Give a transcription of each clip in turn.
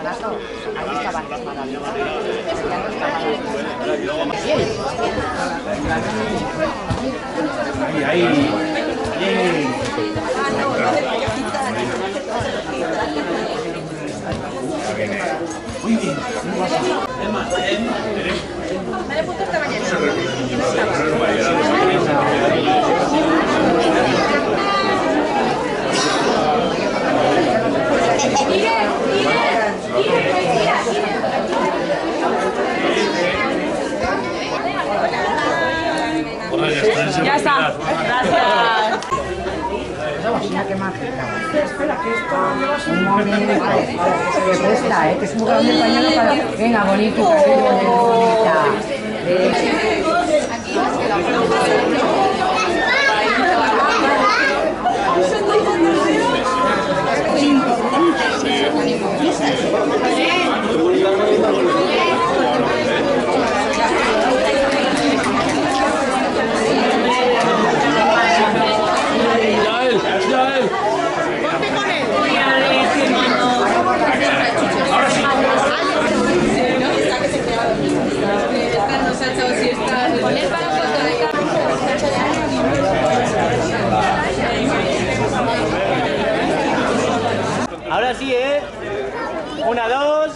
hermanato, ahí estaban los maravillosos. Ahí. Muy bien. Dale punto esta mañana. Ya está. Gracias. Mira qué mágica. Espera, que esto lleva su movimiento. Que presta, que es muy grande el pañuelo para... Venga, bonito, qué bonita. Ahora sí, ¿eh? 1, 2.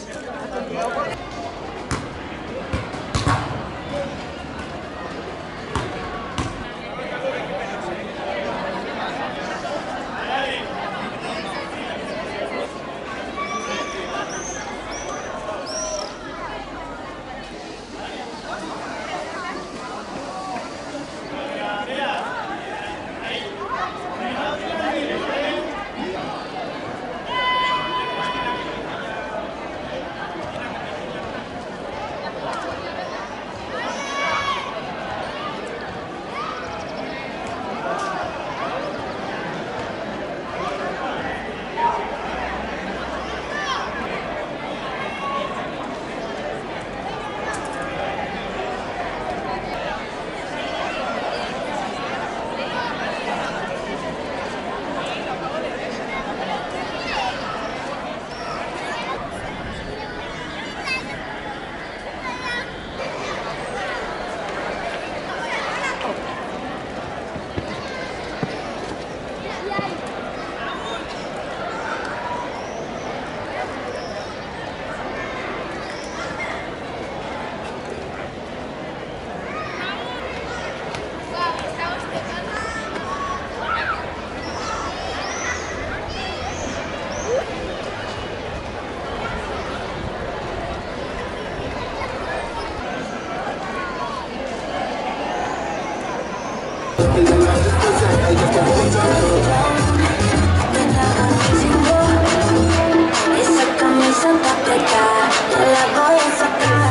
Esa camisa pa' pegar, te la voy a sacar.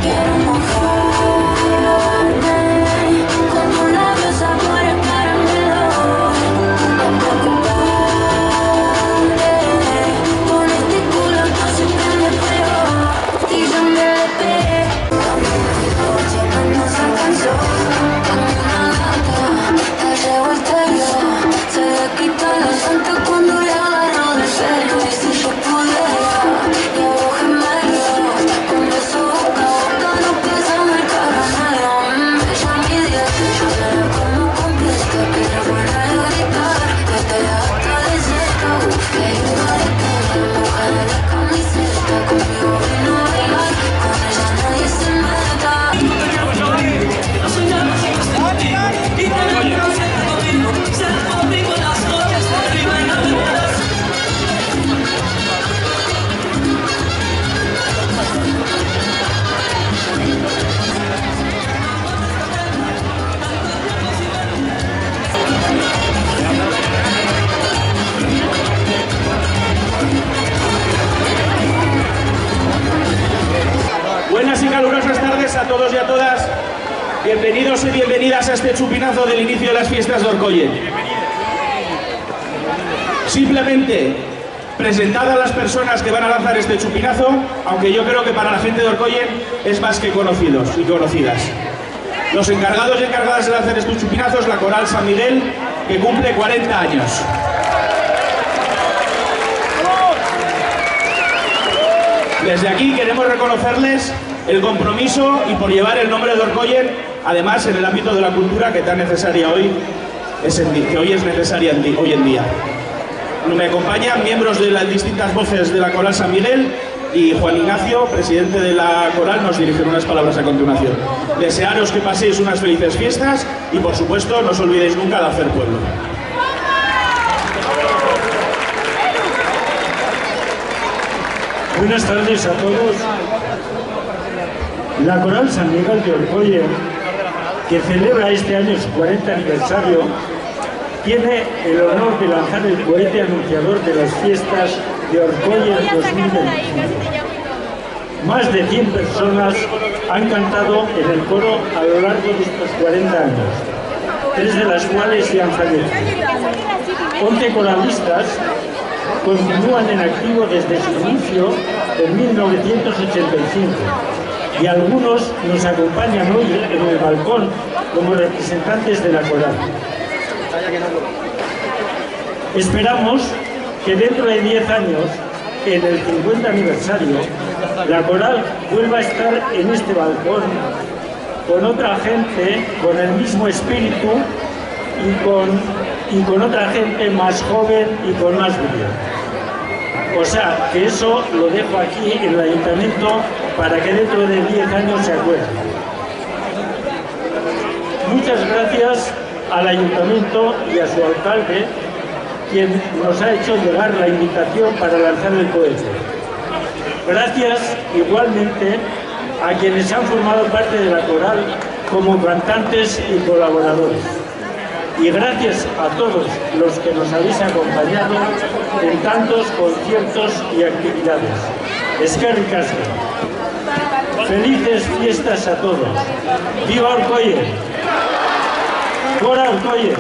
Quiero mojarme con un labio sabor a caramelo. No preocuparte, con este culo no se prende fuego. Y yo me le pegué, cuando se alcanzó. Como una gata, te revuelta yo. Se le quita el acento cuando le agarro de celo. Y si yo pudiera, yo gemelo. Con beso boca a boca nos besamos el caramelo. Ella mi dieta, yo la veo como completa. Que la buena de gritar, que te hasta de cerca. Que hay un maratón, moja de la camiseta. Conmigo vino a bailar, con ella nadie se meta. Buenas y calurosas tardes a todos y a todas. Bienvenidos y bienvenidas a este chupinazo del inicio de las fiestas de Orkoyen. Simplemente presentad a las personas que van a lanzar este chupinazo, aunque yo creo que para la gente de Orkoyen es más que conocidos y conocidas. Los encargados y encargadas de lanzar estos chupinazos, la Coral San Miguel, que cumple 40 años. Desde aquí queremos reconocerles el compromiso y por llevar el nombre de Orkoyen, además en el ámbito de la cultura que tan necesaria hoy es necesaria hoy en día. Me acompañan miembros de las distintas voces de la Coral San Miguel y Juan Ignacio, presidente de la Coral, nos dirigirá unas palabras a continuación. Desearos que paséis unas felices fiestas y por supuesto no os olvidéis nunca de hacer pueblo. Buenas tardes a todos. La Coral San Miguel de Orkoyen, que celebra este año su 40 aniversario, tiene el honor de lanzar el cohete anunciador de las fiestas de Orkoyen 2025. Más de 100 personas han cantado en el coro a lo largo de estos 40 años, 3 de las cuales ya han fallecido. 11 coralistas continúan en activo desde su inicio en 1985 y algunos nos acompañan hoy en el balcón como representantes de la coral. Esperamos que dentro de 10 años, en el 50 aniversario, la coral vuelva a estar en este balcón con otra gente, con el mismo espíritu y con otra gente más joven y con más brillo. O sea, que eso lo dejo aquí en el ayuntamiento para que dentro de 10 años se acuerden. Muchas gracias al ayuntamiento y a su alcalde, quien nos ha hecho llegar la invitación para lanzar el cohete. Gracias igualmente a quienes han formado parte de la coral como cantantes y colaboradores. Y gracias a todos los que nos habéis acompañado en tantos conciertos y actividades. Eskerrik asko. Felices fiestas a todos. ¡Viva Orkoyen! ¡Gora Orkoyen!